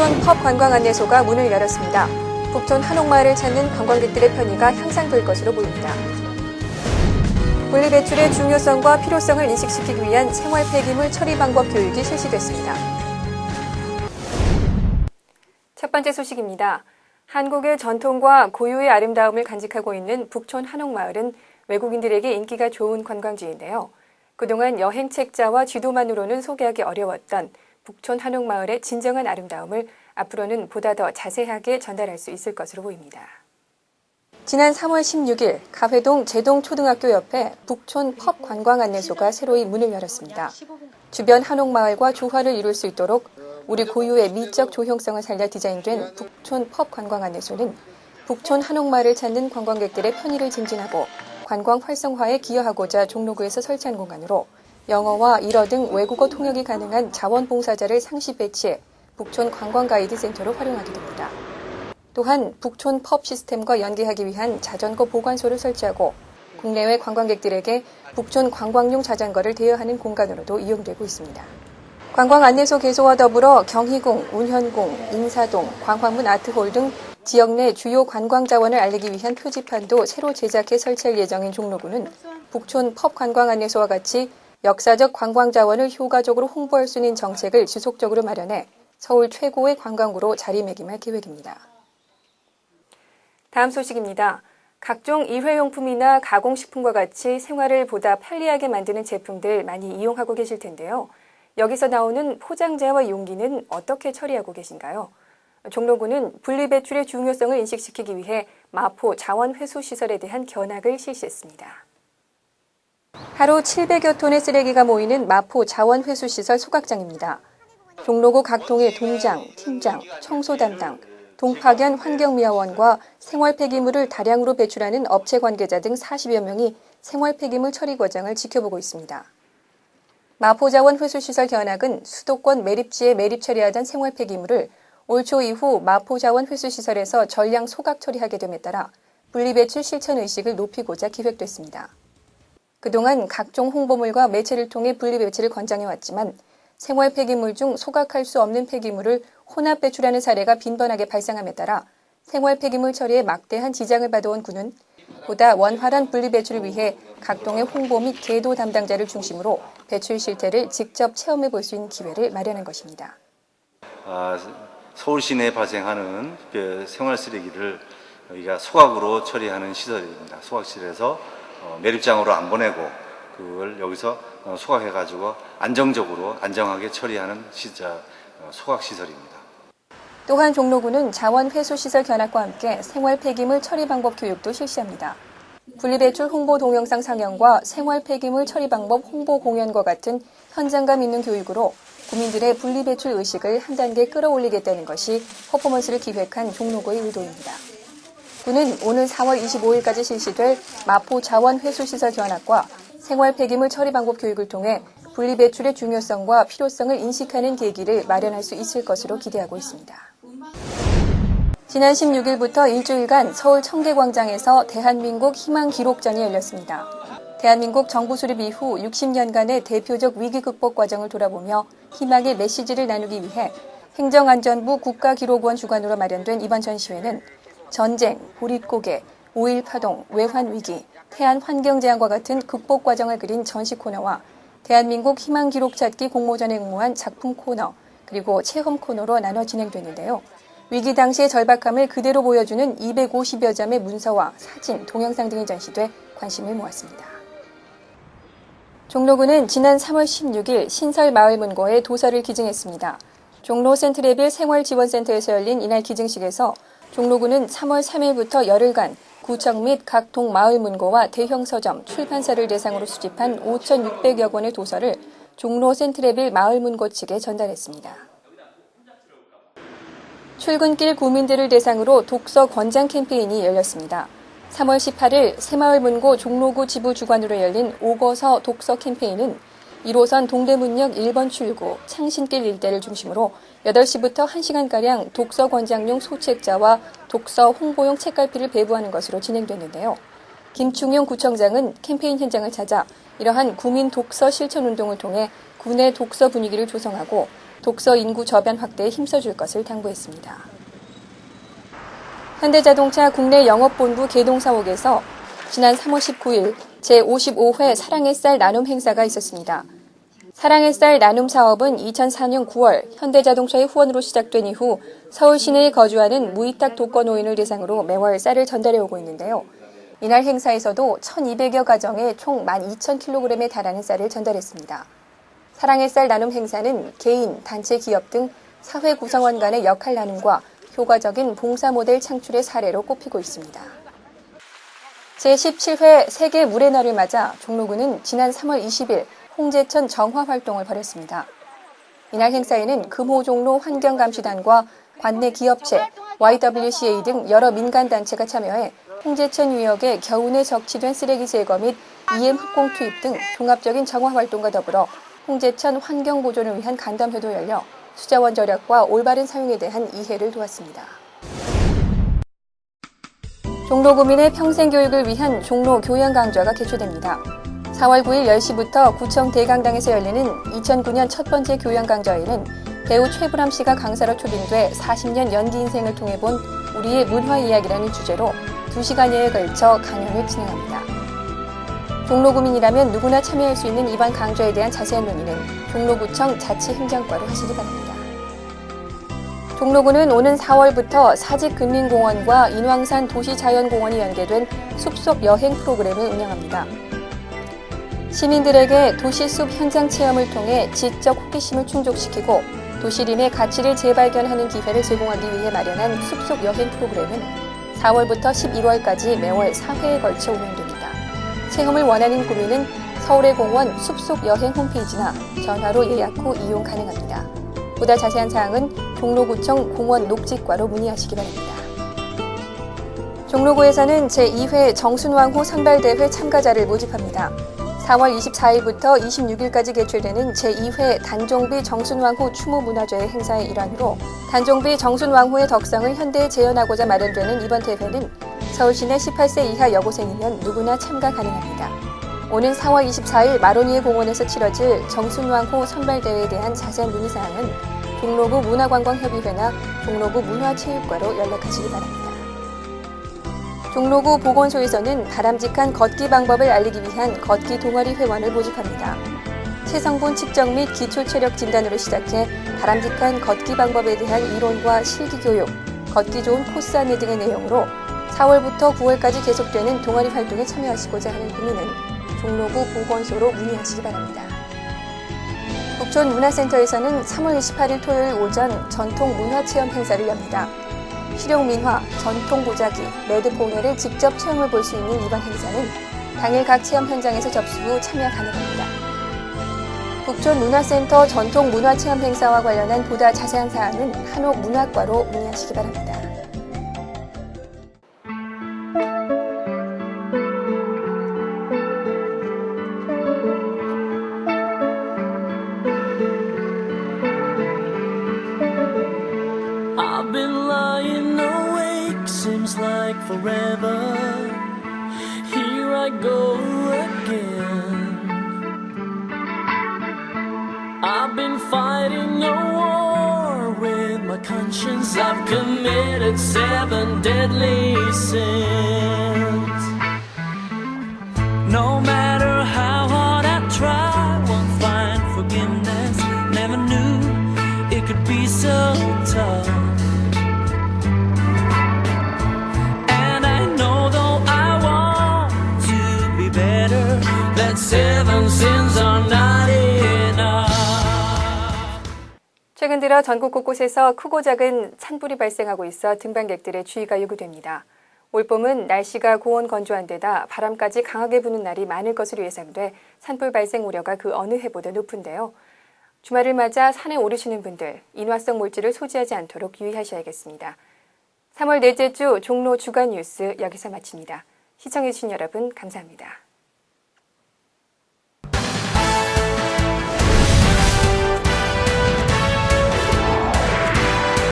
북촌 펍 관광안내소가 문을 열었습니다. 북촌 한옥마을을 찾는 관광객들의 편의가 향상될 것으로 보입니다. 분리배출의 중요성과 필요성을 인식시키기 위한 생활 폐기물 처리 방법 교육이 실시됐습니다. 첫 번째 소식입니다. 한국의 전통과 고유의 아름다움을 간직하고 있는 북촌 한옥마을은 외국인들에게 인기가 좋은 관광지인데요. 그동안 여행 책자와 지도만으로는 소개하기 어려웠던 북촌 한옥마을의 진정한 아름다움을 앞으로는 보다 더 자세하게 전달할 수 있을 것으로 보입니다. 지난 3월 16일 가회동 제동초등학교 옆에 북촌 펍 관광안내소가 새로이 문을 열었습니다. 주변 한옥마을과 조화를 이룰 수 있도록 우리 고유의 미적 조형성을 살려 디자인된 북촌 펍 관광안내소는 북촌 한옥마을을 찾는 관광객들의 편의를 증진하고 관광 활성화에 기여하고자 종로구에서 설치한 공간으로 영어와 일어 등 외국어 통역이 가능한 자원봉사자를 상시 배치해 북촌 관광가이드센터로 활용하게 됩니다. 또한 북촌 펍 시스템과 연계하기 위한 자전거 보관소를 설치하고 국내외 관광객들에게 북촌 관광용 자전거를 대여하는 공간으로도 이용되고 있습니다. 관광안내소 개소와 더불어 경희궁, 운현궁, 인사동, 광화문 아트홀 등 지역 내 주요 관광 자원을 알리기 위한 표지판도 새로 제작해 설치할 예정인 종로구는 북촌 펍 관광안내소와 같이 역사적 관광 자원을 효과적으로 홍보할 수 있는 정책을 지속적으로 마련해 서울 최고의 관광구로 자리매김할 계획입니다. 다음 소식입니다. 각종 일회용품이나 가공식품과 같이 생활을 보다 편리하게 만드는 제품들 많이 이용하고 계실 텐데요. 여기서 나오는 포장재와 용기는 어떻게 처리하고 계신가요? 종로구는 분리배출의 중요성을 인식시키기 위해 마포 자원회수시설에 대한 견학을 실시했습니다. 하루 700여 톤의 쓰레기가 모이는 마포 자원회수시설 소각장입니다. 종로구 각 동의 동장, 팀장, 청소 담당, 동파견 환경미화원과 생활 폐기물을 다량으로 배출하는 업체 관계자 등 40여 명이 생활 폐기물 처리 과정을 지켜보고 있습니다. 마포자원회수시설 견학은 수도권 매립지에 매립 처리하던 생활 폐기물을 올 초 이후 마포자원회수시설에서 전량 소각 처리하게 됨에 따라 분리배출 실천 의식을 높이고자 기획됐습니다. 그동안 각종 홍보물과 매체를 통해 분리배출을 권장해왔지만 생활 폐기물 중 소각할 수 없는 폐기물을 혼합 배출하는 사례가 빈번하게 발생함에 따라 생활 폐기물 처리에 막대한 지장을 받아온 구는 보다 원활한 분리배출을 위해 각동의 홍보 및 계도 담당자를 중심으로 배출 실태를 직접 체험해 볼 수 있는 기회를 마련한 것입니다. 서울 시내에 발생하는 생활 쓰레기를 우리가 소각으로 처리하는 시설입니다. 소각실에서 매립장으로 안 보내고 그걸 여기서 소각해가지고 안정하게 처리하는 소각시설입니다. 또한 종로구는 자원회수시설 견학과 함께 생활 폐기물 처리 방법 교육도 실시합니다. 분리배출 홍보 동영상 상영과 생활 폐기물 처리 방법 홍보 공연과 같은 현장감 있는 교육으로 국민들의 분리배출 의식을 한 단계 끌어올리겠다는 것이 퍼포먼스를 기획한 종로구의 의도입니다. 구는 오는 4월 25일까지 실시될 마포 자원회수시설 견학과 생활 폐기물 처리 방법 교육을 통해 분리배출의 중요성과 필요성을 인식하는 계기를 마련할 수 있을 것으로 기대하고 있습니다. 지난 16일부터 일주일간 서울 청계광장에서 대한민국 희망기록전이 열렸습니다. 대한민국 정부 수립 이후 60년간의 대표적 위기 극복 과정을 돌아보며 희망의 메시지를 나누기 위해 행정안전부 국가기록원 주관으로 마련된 이번 전시회는 전쟁, 보릿고개, 5.1 파동, 외환위기, 태안 환경재앙과 같은 극복 과정을 그린 전시 코너와 대한민국 희망기록 찾기 공모전에 응모한 작품 코너, 그리고 체험 코너로 나눠 진행되는데요. 위기 당시의 절박함을 그대로 보여주는 250여 점의 문서와 사진, 동영상 등이 전시돼 관심을 모았습니다. 종로구는 지난 3월 16일 신설마을문고에 도서를 기증했습니다. 종로 센트레빌 생활지원센터에서 열린 이날 기증식에서 종로구는 3월 3일부터 열흘간 구청 및 각 동마을 문고와 대형 서점, 출판사를 대상으로 수집한 5,600여 권의 도서를 종로 센트레빌 마을 문고 측에 전달했습니다. 출근길 구민들을 대상으로 독서 권장 캠페인이 열렸습니다. 3월 18일 새마을 문고 종로구 지부 주관으로 열린 오거서 독서 캠페인은 1호선 동대문역 1번 출구 창신길 일대를 중심으로 8시부터 1시간가량 독서 권장용 소책자와 독서 홍보용 책갈피를 배부하는 것으로 진행됐는데요. 김충용 구청장은 캠페인 현장을 찾아 이러한 구민 독서 실천 운동을 통해 구내 독서 분위기를 조성하고 독서 인구 저변 확대에 힘써줄 것을 당부했습니다. 현대자동차 국내 영업본부 개동 사옥에서 지난 3월 19일 제55회 사랑의 쌀 나눔 행사가 있었습니다. 사랑의 쌀 나눔 사업은 2004년 9월 현대자동차의 후원으로 시작된 이후 서울 시내에 거주하는 무위탁 독거노인을 대상으로 매월 쌀을 전달해 오고 있는데요. 이날 행사에서도 1,200여 가정에 총 12,000kg에 달하는 쌀을 전달했습니다. 사랑의 쌀 나눔 행사는 개인, 단체, 기업 등 사회 구성원 간의 역할 나눔과 효과적인 봉사 모델 창출의 사례로 꼽히고 있습니다. 제17회 세계 물의 날을 맞아 종로구는 지난 3월 20일 홍제천 정화 활동을 벌였습니다. 이날 행사에는 금호종로 환경감시단과 관내 기업체, YWCA 등 여러 민간단체가 참여해 홍제천 유역에 겨우내 적치된 쓰레기 제거 및 EM 흡공 투입 등 종합적인 정화 활동과 더불어 홍제천 환경 보존을 위한 간담회도 열려 수자원 절약과 올바른 사용에 대한 이해를 도왔습니다. 종로구민의 평생교육을 위한 종로 교양강좌가 개최됩니다. 4월 9일 10시부터 구청 대강당에서 열리는 2009년 첫 번째 교양강좌에는 배우 최불암 씨가 강사로 초빙돼 40년 연기 인생을 통해 본 우리의 문화 이야기라는 주제로 2시간여에 걸쳐 강연을 진행합니다. 종로구민이라면 누구나 참여할 수 있는 이번 강좌에 대한 자세한 논의는 종로구청 자치행정과로 하시기 바랍니다. 종로구는 오는 4월부터 사직근린공원과 인왕산 도시자연공원이 연계된 숲속 여행 프로그램을 운영합니다. 시민들에게 도시숲 현장 체험을 통해 지적 호기심을 충족시키고 도시림의 가치를 재발견하는 기회를 제공하기 위해 마련한 숲속 여행 프로그램은 4월부터 11월까지 매월 4회에 걸쳐 운영됩니다. 체험을 원하는 구민은 서울의 공원 숲속 여행 홈페이지나 전화로 예약 후 이용 가능합니다. 보다 자세한 사항은 종로구청 공원 녹지과로 문의하시기 바랍니다. 종로구에서는 제2회 정순왕후 선발대회 참가자를 모집합니다. 4월 24일부터 26일까지 개최되는 제2회 단종비 정순왕후 추모문화제의 행사의 일환으로 단종비 정순왕후의 덕성을 현대에 재현하고자 마련되는 이번 대회는 서울시내 18세 이하 여고생이면 누구나 참가 가능합니다. 오는 4월 24일 마로니에 공원에서 치러질 정순왕후 선발대회에 대한 자세한 문의사항은 종로구 문화관광협의회나 종로구 문화체육과로 연락하시기 바랍니다. 종로구 보건소에서는 바람직한 걷기 방법을 알리기 위한 걷기 동아리 회원을 모집합니다. 체성분 측정 및 기초체력 진단으로 시작해 바람직한 걷기 방법에 대한 이론과 실기 교육, 걷기 좋은 코스 안내 등의 내용으로 4월부터 9월까지 계속되는 동아리 활동에 참여하시고자 하는 국민은 종로구 보건소로 문의하시기 바랍니다. 북촌문화센터에서는 3월 28일 토요일 오전 전통 문화체험 행사를 엽니다. 실용민화, 전통보자기, 매듭공예를 직접 체험해 볼 수 있는 이번 행사는 당일 각 체험 현장에서 접수 후 참여 가능합니다. 북촌문화센터 전통문화체험 행사와 관련한 보다 자세한 사항은 한옥문화과로 문의하시기 바랍니다. I've been lying awake, seems like forever. Here I go again. I've been fighting a war with my conscience. I've committed 7 deadly sins. No matter how hard I try, won't find forgiveness. Never knew it could be so tough. And I know though I want to be better, that 7 sins are not enough. 최근 들어 전국 곳곳에서 크고 작은 산불이 발생하고 있어 등반객들의 주의가 요구됩니다. 올봄은 날씨가 고온 건조한 데다 바람까지 강하게 부는 날이 많을 것으로 예상돼 산불 발생 우려가 그 어느 해보다 높은데요. 주말을 맞아 산에 오르시는 분들, 인화성 물질을 소지하지 않도록 유의하셔야겠습니다. 3월 넷째 주 종로 주간 뉴스 여기서 마칩니다. 시청해주신 여러분 감사합니다.